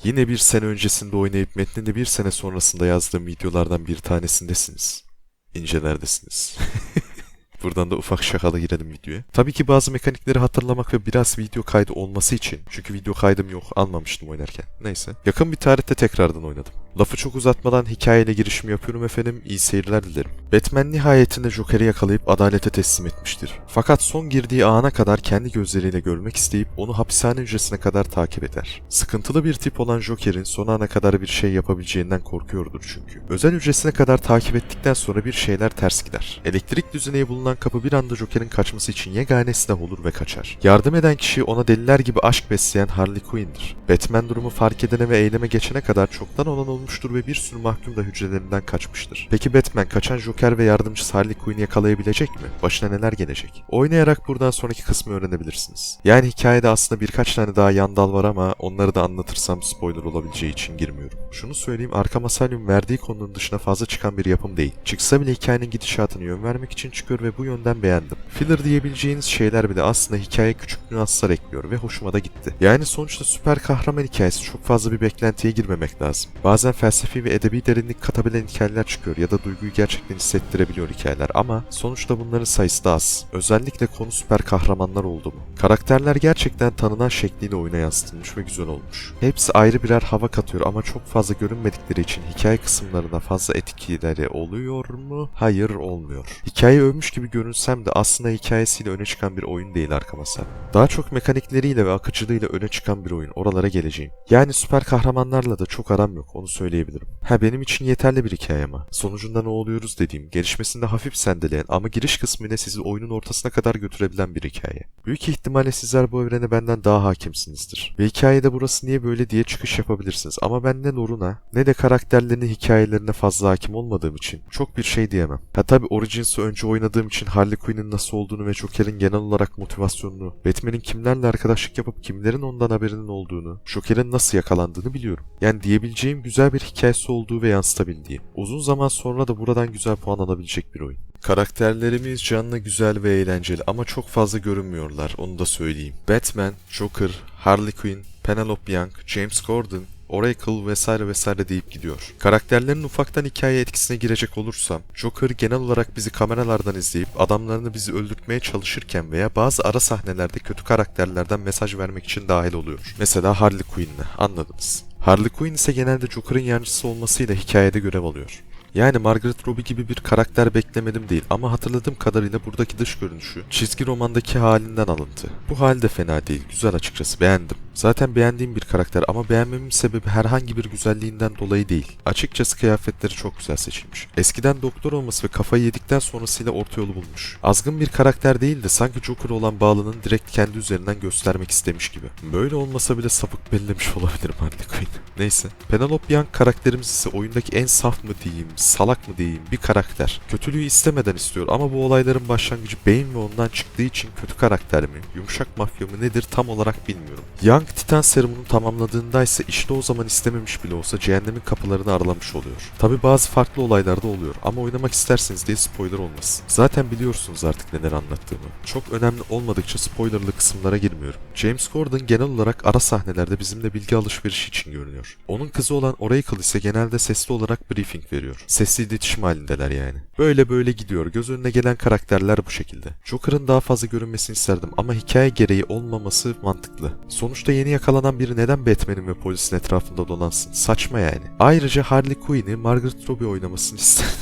Yine bir sene öncesinde oynayıp metnini bir sene sonrasında yazdığım videolardan bir tanesindesiniz. İncelerdesiniz. Buradan da ufak şakalı girelim videoya. Tabii ki bazı mekanikleri hatırlamak ve biraz video kaydı olması için. Çünkü video kaydım yok, almamıştım oynarken. Neyse. Yakın bir tarihte tekrardan oynadım. Lafı çok uzatmadan hikayeyle girişimi yapıyorum efendim. İyi seyirler dilerim. Batman nihayetinde Joker'i yakalayıp adalete teslim etmiştir. Fakat son girdiği ana kadar kendi gözleriyle görmek isteyip onu hapishane hücresine kadar takip eder. Sıkıntılı bir tip olan Joker'in son ana kadar bir şey yapabileceğinden korkuyordur çünkü. Özel hücresine kadar takip ettikten sonra bir şeyler ters gider. Elektrik düzeneği bulunan kapı bir anda Joker'in kaçması için yegane silah olur ve kaçar. Yardım eden kişi ona deliler gibi aşk besleyen Harley Quinn'dir. Batman durumu fark edene ve eyleme geçene kadar çoktan olan olmuştur ve bir sürü mahkum da hücrelerinden kaçmıştır. Peki Batman kaçan Joker ve yardımcısı Harley Quinn'i yakalayabilecek mi? Başına neler gelecek? Oynayarak buradan sonraki kısmı öğrenebilirsiniz. Yani hikayede aslında birkaç tane daha yan dal var ama onları da anlatırsam spoiler olabileceği için girmiyorum. Şunu söyleyeyim, Arkham Asylum verdiği konunun dışına fazla çıkan bir yapım değil. Çıksa bile hikayenin gidişatını yön vermek için çıkıyor ve bu yönden beğendim. Filler diyebileceğiniz şeyler bile aslında hikaye küçük nüanslar ekliyor ve hoşuma da gitti. Yani sonuçta süper kahraman hikayesi, çok fazla bir beklentiye girmemek lazım. Bazen felsefi ve edebi derinlik katabilen hikayeler çıkıyor ya da duyguyu gerçekten hissettirebiliyor hikayeler ama sonuçta bunların sayısı da az. Özellikle konu süper kahramanlar oldu mu? Karakterler gerçekten tanınan şekliyle oyuna yansıtılmış ve güzel olmuş. Hepsi ayrı birer hava katıyor ama çok fazla görünmedikleri için hikaye kısımlarına fazla etkileri oluyor mu? Hayır, olmuyor. Hikayeyi övmüş gibi görünsem de aslında hikayesiyle öne çıkan bir oyun değil Arkham Asylum. Daha çok mekanikleriyle ve akıcılığıyla öne çıkan bir oyun. Oralara geleceğim. Yani süper kahramanlarla da çok aram yok, onu söyleyebilirim. Benim için yeterli bir hikaye ama. Sonucunda ne oluyoruz dediğim, gelişmesinde hafif sendeleyen ama giriş kısmıyla sizi oyunun ortasına kadar götürebilen bir hikaye. Büyük ihtimalle sizler bu evrene benden daha hakimsinizdir. Ve hikayede burası niye böyle diye çıkış yapabilirsiniz ama ben ne loruna ne de karakterlerinin hikayelerine fazla hakim olmadığım için çok bir şey diyemem. Tabi Origins'ı önce oynadığım için Harley Quinn'in nasıl olduğunu ve Joker'in genel olarak motivasyonunu, Batman'in kimlerle arkadaşlık yapıp kimlerin ondan haberinin olduğunu, Joker'in nasıl yakalandığını biliyorum. Yani diyebileceğim güzel bir hikayesi olduğu ve yansıtabildiği. Uzun zaman sonra da buradan güzel puan alabilecek bir oyun. Karakterlerimiz canlı, güzel ve eğlenceli ama çok fazla görünmüyorlar, onu da söyleyeyim. Batman, Joker, Harley Quinn, Penelope Young, James Gordon, Oracle vesaire vesaire deyip gidiyor. Karakterlerin ufaktan hikaye etkisine girecek olursam, Joker genel olarak bizi kameralardan izleyip adamlarını bizi öldürtmeye çalışırken veya bazı ara sahnelerde kötü karakterlerden mesaj vermek için dahil oluyor. Mesela Harley Quinn'le, anladınız. Harley Quinn ise genelde Joker'ın yancısı olmasıyla hikayede görev alıyor. Yani Margaret Robbie gibi bir karakter beklemedim değil ama hatırladığım kadarıyla buradaki dış görünüşü çizgi romandaki halinden alıntı. Bu hal de fena değil, güzel, açıkçası beğendim. Zaten beğendiğim bir karakter ama beğenmemin sebebi herhangi bir güzelliğinden dolayı değil. Açıkçası kıyafetleri çok güzel seçilmiş. Eskiden doktor olması ve kafayı yedikten sonrasıyla orta yolu bulmuş. Azgın bir karakter değil de sanki Joker olan bağlılığını direkt kendi üzerinden göstermek istemiş gibi. Böyle olmasa bile sapık bellemiş olabilirim Harley Quinn. Neyse. Penelope Young karakterimiz ise oyundaki en saf mı diyeyim, salak mı diyeyim bir karakter. Kötülüğü istemeden istiyor ama bu olayların başlangıcı Bane ve ondan çıktığı için kötü karakter mi, yumuşak mafya mı nedir tam olarak bilmiyorum. Young Titan serumunu tamamladığında ise işte o zaman istememiş bile olsa cehennemin kapılarını aralamış oluyor. Tabi bazı farklı olaylar da oluyor ama oynamak isterseniz diye spoiler olmasın. Zaten biliyorsunuz artık neler anlattığımı. Çok önemli olmadıkça spoilerlı kısımlara girmiyorum. James Gordon genel olarak ara sahnelerde bizimle bilgi alışverişi için görünüyor. Onun kızı olan Oracle ise genelde sesli olarak briefing veriyor. Sesli iletişim halindeler yani. Böyle gidiyor. Göz önüne gelen karakterler bu şekilde. Joker'ın daha fazla görünmesini isterdim ama hikaye gereği olmaması mantıklı. Sonuçta yeni yakalanan biri neden Batman'in ve polisin etrafında dolansın? Saçma yani. Ayrıca Harley Quinn'i Margaret Robbie oynamasını isterdim.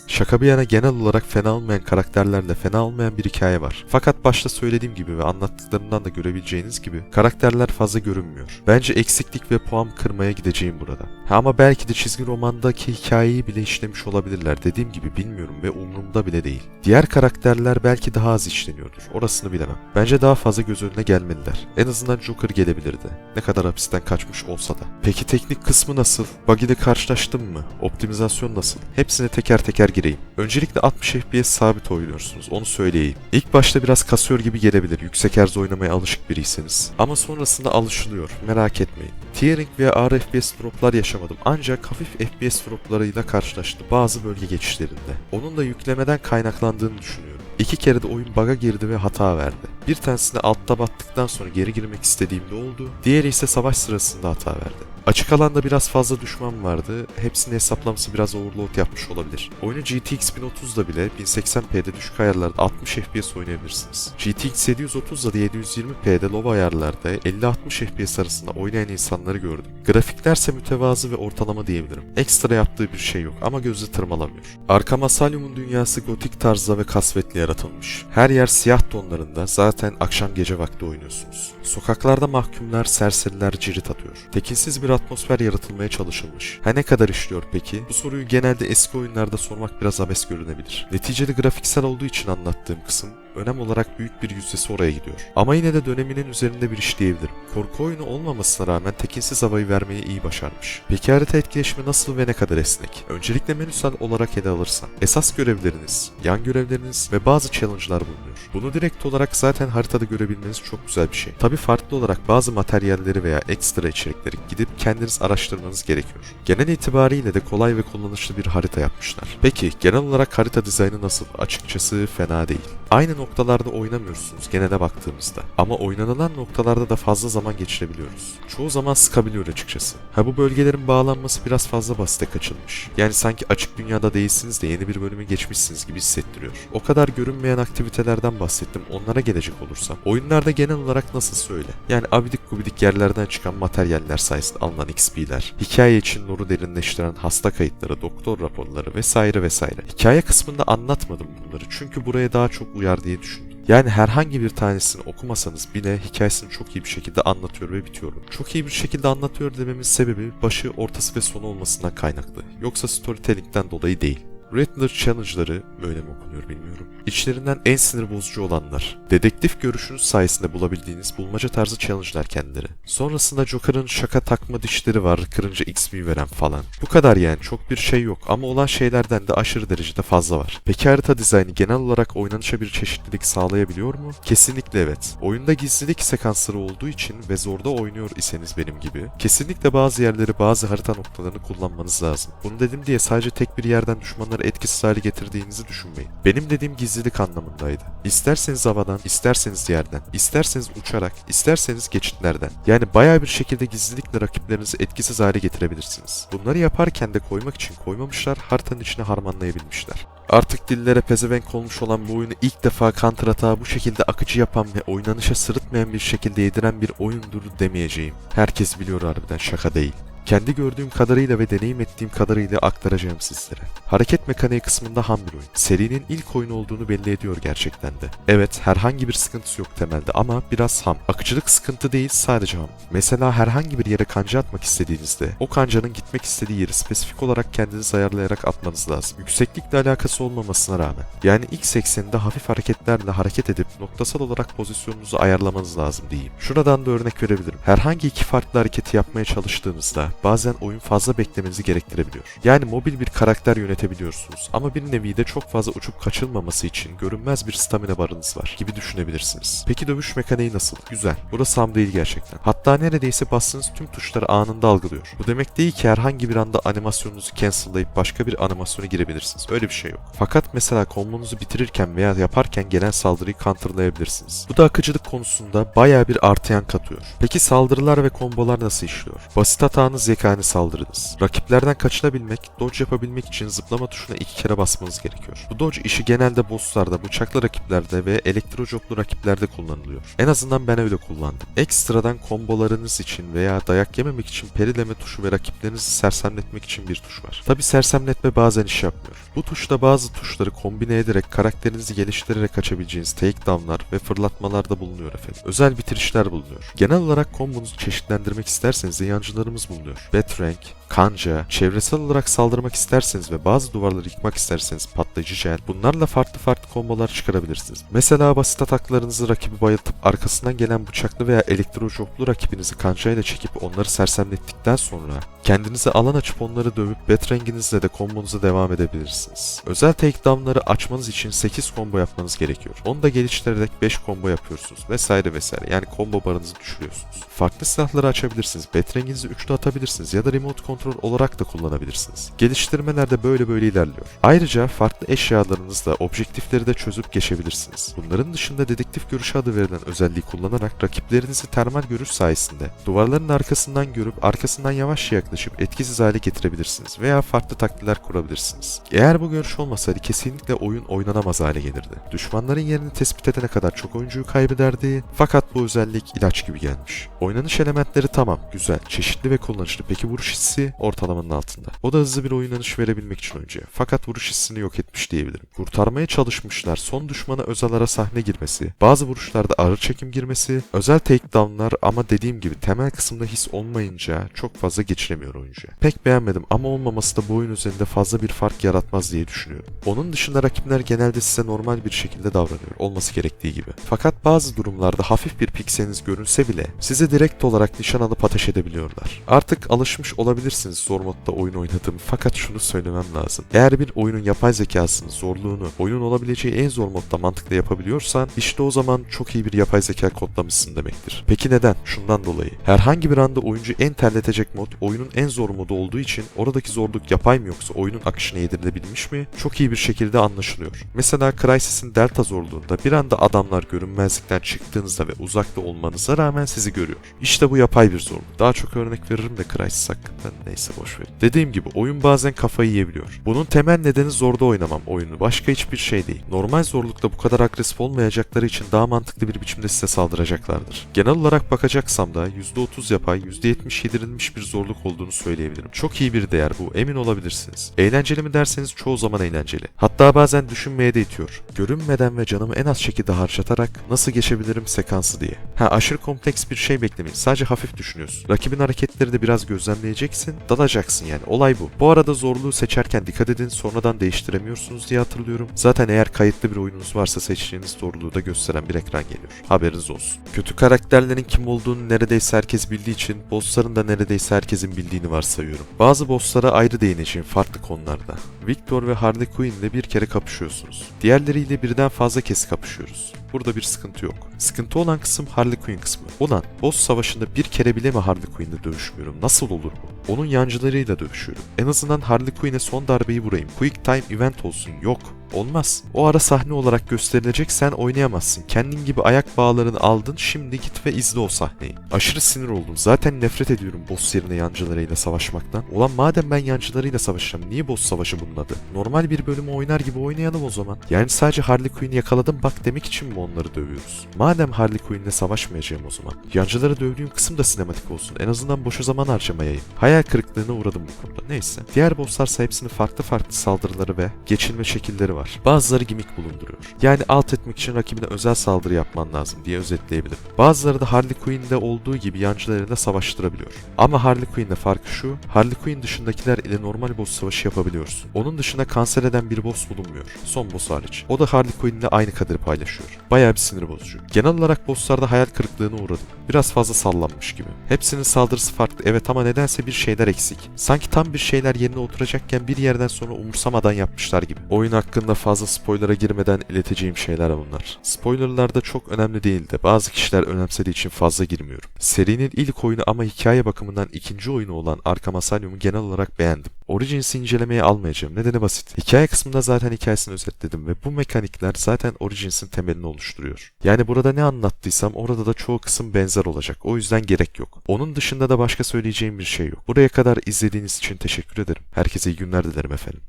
Şaka bir yana genel olarak fena olmayan karakterlerle fena olmayan bir hikaye var. Fakat başta söylediğim gibi ve anlattıklarımdan da görebileceğiniz gibi karakterler fazla görünmüyor. Bence eksiklik ve puan kırmaya gideceğim burada. Ama belki de çizgi romandaki hikayeyi bile işlemiş olabilirler. Dediğim gibi bilmiyorum ve umurumda bile değil. Diğer karakterler belki daha az işleniyordur. Orasını bilemem. Bence daha fazla göz önüne gelmeliler. En azından Joker gelebilirdi. Ne kadar hapisten kaçmış olsa da. Peki teknik kısmı nasıl? Bug ile karşılaştım mı? Optimizasyon nasıl? Hepsine teker teker gireyim. Öncelikle 60 FPS sabit oynuyorsunuz, onu söyleyeyim. İlk başta biraz kasıyor gibi gelebilir yüksek herz oynamaya alışık biriyseniz. Ama sonrasında alışılıyor, merak etmeyin. Tearing veya ağır FPS droplar yaşamadım ancak hafif FPS droplarıyla karşılaştı bazı bölge geçişlerinde. Onun da yüklemeden kaynaklandığını düşünüyorum. 2 kere de oyun bug'a girdi ve hata verdi. Bir tanesinde altta battıktan sonra geri girmek istediğimde oldu, diğeri ise savaş sırasında hata verdi. Açık alanda biraz fazla düşman vardı. Hepsini hesaplaması biraz overload yapmış olabilir. Oyunu GTX 1030'da bile 1080p'de düşük ayarlarda 60 FPS oynayabilirsiniz. GTX 730'da da 720p'de low ayarlarda 50-60 FPS arasında oynayan insanları gördüm. Grafiklerse mütevazı ve ortalama diyebilirim. Ekstra yaptığı bir şey yok ama gözü tırmalamıyor. Arkham Asylum'un dünyası gotik tarzda ve kasvetli yaratılmış. Her yer siyah tonlarında, zaten akşam gece vakti oynuyorsunuz. Sokaklarda mahkumlar, serseriler cirit atıyor. Tekinsiz bir atmosfer yaratılmaya çalışılmış. Ha ne kadar işliyor peki? Bu soruyu genelde eski oyunlarda sormak biraz abes görünebilir. Neticede grafiksel olduğu için anlattığım kısım önem olarak büyük bir yüzdesi oraya gidiyor. Ama yine de döneminin üzerinde bir iş diyebilirim. Korku oyunu olmamasına rağmen tekinsiz havayı vermeyi iyi başarmış. Peki harita etkileşimi nasıl ve ne kadar esnek? Öncelikle menüsel olarak ele alırsam, esas görevleriniz, yan görevleriniz ve bazı challenge'lar bulunuyor. Bunu direkt olarak zaten haritada görebilmeniz çok güzel bir şey. Tabi farklı olarak bazı materyalleri veya ekstra içerikleri gidip kendiniz araştırmanız gerekiyor. Genel itibariyle de kolay ve kullanışlı bir harita yapmışlar. Peki genel olarak harita dizaynı nasıl? Açıkçası fena değil. Aynı noktalarda oynamıyorsunuz genele baktığımızda. Ama oynanılan noktalarda da fazla zaman geçirebiliyoruz. Çoğu zaman sıkabiliyor açıkçası. Ha bu bölgelerin bağlanması biraz fazla basite kaçılmış. Yani sanki açık dünyada değilsiniz de yeni bir bölümü geçmişsiniz gibi hissettiriyor. O kadar görünmeyen aktivitelerden bahsettim, onlara gelecek olursam. Oyunlarda genel olarak nasıl söyle? Yani abidik gubidik yerlerden çıkan materyaller sayesinde alınan XP'ler, hikaye için lore'u derinleştiren hasta kayıtları, doktor raporları vesaire vesaire. Hikaye kısmında anlatmadım bunları çünkü buraya daha çok uyar diye düşündüm. Yani herhangi bir tanesini okumasanız bile hikayesini çok iyi bir şekilde anlatıyor ve bitiyor. Çok iyi bir şekilde anlatıyor dememin sebebi başı, ortası ve sonu olmasından kaynaklı. Yoksa storytelling'den dolayı değil. Rattler Challenge'ları böyle mi okunuyor bilmiyorum. İçlerinden en sinir bozucu olanlar. Dedektif görüşünüz sayesinde bulabildiğiniz bulmaca tarzı challenge'lar kendileri. Sonrasında Joker'ın şaka takma dişleri var, kırınca XP veren falan. Bu kadar yani, çok bir şey yok ama olan şeylerden de aşırı derecede fazla var. Peki harita dizaynı genel olarak oynanışa bir çeşitlilik sağlayabiliyor mu? Kesinlikle evet. Oyunda gizlilik sekansları olduğu için ve zorda oynuyor iseniz benim gibi, kesinlikle bazı yerleri, bazı harita noktalarını kullanmanız lazım. Bunu dedim diye sadece tek bir yerden düşmanları etkisiz hale getirdiğinizi düşünmeyin. Benim dediğim gizlilik anlamındaydı. İsterseniz havadan, isterseniz yerden, isterseniz uçarak, isterseniz geçitlerden. Yani bayağı bir şekilde gizlilikle rakiplerinizi etkisiz hale getirebilirsiniz. Bunları yaparken de koymak için koymamışlar, haritanın içine harmanlayabilmişler. Artık dillere pezevenk olmuş olan bu oyunu ilk defa Counter Attack'ı bu şekilde akıcı yapan ve oynanışa sırıtmayan bir şekilde yediren bir oyundur demeyeceğim. Herkes biliyor harbiden, şaka değil. Kendi gördüğüm kadarıyla ve deneyim ettiğim kadarıyla aktaracağım sizlere. Hareket mekaniği kısmında ham bir oyun. Serinin ilk oyunu olduğunu belli ediyor gerçekten de. Evet, herhangi bir sıkıntısı yok temelde ama biraz ham. Akıcılık sıkıntı değil, sadece ham. Mesela herhangi bir yere kanca atmak istediğinizde o kancanın gitmek istediği yeri spesifik olarak kendiniz ayarlayarak atmanız lazım. Yükseklikle alakası olmamasına rağmen. Yani X ekseninde hafif hareketlerle hareket edip noktasal olarak pozisyonunuzu ayarlamanız lazım diyeyim. Şuradan da örnek verebilirim. Herhangi iki farklı hareketi yapmaya çalıştığınızda bazen oyun fazla beklemenizi gerektirebiliyor. Yani mobil bir karakter yönetebiliyorsunuz ama bir nevi de çok fazla uçup kaçılmaması için görünmez bir stamina barınız var gibi düşünebilirsiniz. Peki dövüş mekaniği nasıl? Güzel. Burası ham değil gerçekten. Hatta neredeyse bastığınız tüm tuşları anında algılıyor. Bu demek değil ki herhangi bir anda animasyonunuzu cancellayıp başka bir animasyona girebilirsiniz. Öyle bir şey yok. Fakat mesela kombonuzu bitirirken veya yaparken gelen saldırıyı counterlayabilirsiniz. Bu da akıcılık konusunda bayağı bir artıyan katıyor. Peki saldırılar ve kombolar nasıl işliyor? Basit hatanız yegane saldırınız. Rakiplerden kaçınabilmek, dodge yapabilmek için zıplama tuşuna 2 kere basmanız gerekiyor. Bu dodge işi genelde bosslarda, bıçaklı rakiplerde ve elektrojoplu rakiplerde kullanılıyor. En azından ben öyle kullandım. Ekstradan kombolarınız için veya dayak yememek için perileme tuşu ve rakiplerinizi sersemletmek için bir tuş var. Tabi sersemletme bazen iş yapmıyor. Bu tuşta bazı tuşları kombine ederek karakterinizi geliştirerek açabileceğiniz takedownlar ve fırlatmalarda bulunuyor efendim. Özel bitirişler bulunuyor. Genel olarak kombonuzu çeşitlendirmek isterseniz de yancılarımız bulunuyor. Batrank, kanca, çevresel olarak saldırmak isterseniz ve bazı duvarları yıkmak isterseniz patlayıcı jel, bunlarla farklı farklı kombolar çıkarabilirsiniz. Mesela basit ataklarınızı rakibi bayıltıp arkasından gelen bıçaklı veya elektrojoplu rakibinizi kanca ile çekip onları sersemlettikten sonra Kendinize alan açıp onları dövüp bet renginizle de kombonuza devam edebilirsiniz. Özel takedown'ları açmanız için 8 combo yapmanız gerekiyor. Onu da geliştirerek 5 combo yapıyorsunuz vesaire vesaire. Yani combo barınızı düşürüyorsunuz. Farklı silahları açabilirsiniz. Bet renginizi 3'te atabilirsiniz ya da remote kontrol olarak da kullanabilirsiniz. Geliştirmeler de böyle ilerliyor. Ayrıca farklı eşyalarınızla objektifleri de çözüp geçebilirsiniz. Bunların dışında dedektif görüşü adı verilen özelliği kullanarak rakiplerinizi termal görüş sayesinde duvarların arkasından görüp arkasından yavaşça yaklaşıp etkisiz hale getirebilirsiniz veya farklı taktiğler kurabilirsiniz. Eğer bu görüş olmasaydı kesinlikle oyun oynanamaz hale gelirdi. Düşmanların yerini tespit edene kadar çok oyuncuyu kaybederdi fakat bu özellik ilaç gibi gelmiş. Oynanış elementleri tamam, güzel, çeşitli ve kullanışlı. Peki vuruş hissi ortalamanın altında. O da hızlı bir oynanış verebilmek için oyuncuya. Fakat vuruş hissini yok etmiş diyebilirim. Kurtarmaya çalışmışlar, son düşmana özel ara sahne girmesi, bazı vuruşlarda ağır çekim girmesi, özel takedownlar ama dediğim gibi temel kısımda his olmayınca çok fazla geçiremiyor oyuncuya. Pek beğenmedim ama olmaması da bu oyun üzerinde fazla bir fark yaratmaz diye düşünüyorum. Onun dışında rakipler genelde size normal bir şekilde davranıyor, olması gerektiği gibi. Fakat bazı durumlarda hafif bir pikseliniz görünse bile size direkt olarak nişan alıp ateş edebiliyorlar. Artık alışmış olabilirsiniz zor modda oyun oynadığım fakat şunu söylemem lazım. Eğer bir oyunun yapay zekasının zorluğunu oyunun olabileceği en zor modda mantıklı yapabiliyorsan işte o zaman çok iyi bir yapay zeka kodlamışsın demektir. Peki neden? Şundan dolayı. Herhangi bir anda oyuncu en terletecek mod oyunun en zor modu olduğu için oradaki zorluk yapay mı yoksa oyunun akışına yedirilebilmiş mi? Çok iyi bir şekilde anlaşılıyor. Mesela Crysis'in delta zorluğunda bir anda adamlar görünmezlikten çıktığınızda ve uzakta olmanıza rağmen sizi görüyor. İşte bu yapay bir zorluk. Daha çok örnek veririm de Crysis hakkında. Neyse boşverin. Dediğim gibi oyun bazen kafayı yiyebiliyor. Bunun temel nedeni zorda oynamam oyunu. Başka hiçbir şey değil. Normal zorlukta bu kadar agresif olmayacakları için daha mantıklı bir biçimde size saldıracaklardır. Genel olarak bakacaksam da %30 yapay, %70 yedirilmiş bir zorluk olduğunu söyleyebilirim. Çok iyi bir değer bu, emin olabilirsiniz. Eğlenceli mi derseniz çoğu zaman eğlenceli. Hatta bazen düşünmeye de itiyor. Görünmeden ve canımı en az şekilde harcatarak nasıl geçebilirim sekansı diye. Aşırı kompleks bir şey beklemeyin. Sadece hafif düşünüyorsun. Rakibin hareketleri de biraz gözlemleyeceksin, dalacaksın yani. Olay bu. Bu arada zorluğu seçerken dikkat edin, sonradan değiştiremiyorsunuz diye hatırlıyorum. Zaten eğer kayıtlı bir oyununuz varsa seçtiğiniz zorluğu da gösteren bir ekran geliyor. Haberiniz olsun. Kötü karakterlerin kim olduğunu neredeyse herkes bildiği için bossların da neredeyse herkesin bildiğini varsayıyorum. Bazı bosslara ayrı değineceğim farklı konularda. Victor ve Harley Quinn ile bir kere kapışıyorsunuz. Diğerleriyle birden fazla kez kapışıyoruz. Burada bir sıkıntı yok. Sıkıntı olan kısım Harley Quinn kısmı. Ulan boss savaşında bir kere bile mi Harley Quinn'le dövüşmüyorum? Nasıl olur bu? Onun yancılarıyla dövüşüyorum. En azından Harley Quinn'e son darbeyi vurayım. Quick time event olsun. Yok. Olmaz. O ara sahne olarak gösterilecek, sen oynayamazsın. Kendin gibi ayak bağlarını aldın, şimdi git ve izle o sahneyi. Aşırı sinir oldum. Zaten nefret ediyorum boss yerine yancılarıyla savaşmaktan. Ulan madem ben yancılarıyla savaşacağım, niye boss savaşı bunun adı? Normal bir bölümü oynar gibi oynayalım o zaman. Yani sadece Harley Quinn'i yakaladım bak demek için mi onları dövüyoruz? Madem Harley Quinn'le savaşmayacağım o zaman. Yancıları dövdüğüm kısım da sinematik olsun. En azından boşa zaman harcamayayım. Hayal kırıklığına uğradım bu konuda. Neyse. Diğer bosslarsa hepsinin farklı saldırıları ve geçilme şekilleri var. Bazıları gimmick bulunduruyor. Yani alt etmek için rakibine özel saldırı yapman lazım diye özetleyebilirim. Bazıları da Harley Quinn'de olduğu gibi yancılarıyla savaştırabiliyor. Ama Harley Quinn'de farkı şu, Harley Quinn dışındakiler ile normal boss savaşı yapabiliyorsun. Onun dışında kanser eden bir boss bulunmuyor. Son boss hariç. O da Harley Quinn ile aynı kaderi paylaşıyor. Bayağı bir sinir bozucu. Genel olarak bosslarda hayal kırıklığına uğradım. Biraz fazla sallanmış gibi. Hepsinin saldırısı farklı evet ama nedense bir şeyler eksik. Sanki tam bir şeyler yerine oturacakken bir yerden sonra umursamadan yapmışlar gibi. Oyun hakkında fazla spoiler'a girmeden ileteceğim şeyler bunlar. Spoilerlar da çok önemli değil de bazı kişiler önemsediği için fazla girmiyorum. Serinin ilk oyunu ama hikaye bakımından ikinci oyunu olan Arkham Asylum'u genel olarak beğendim. Origins'i incelemeye almayacağım. Nedeni basit. Hikaye kısmında zaten hikayesini özetledim ve bu mekanikler zaten Origins'in temelini oluşturuyor. Yani burada ne anlattıysam orada da çoğu kısım benzer olacak. O yüzden gerek yok. Onun dışında da başka söyleyeceğim bir şey yok. Buraya kadar izlediğiniz için teşekkür ederim. Herkese iyi günler dilerim efendim.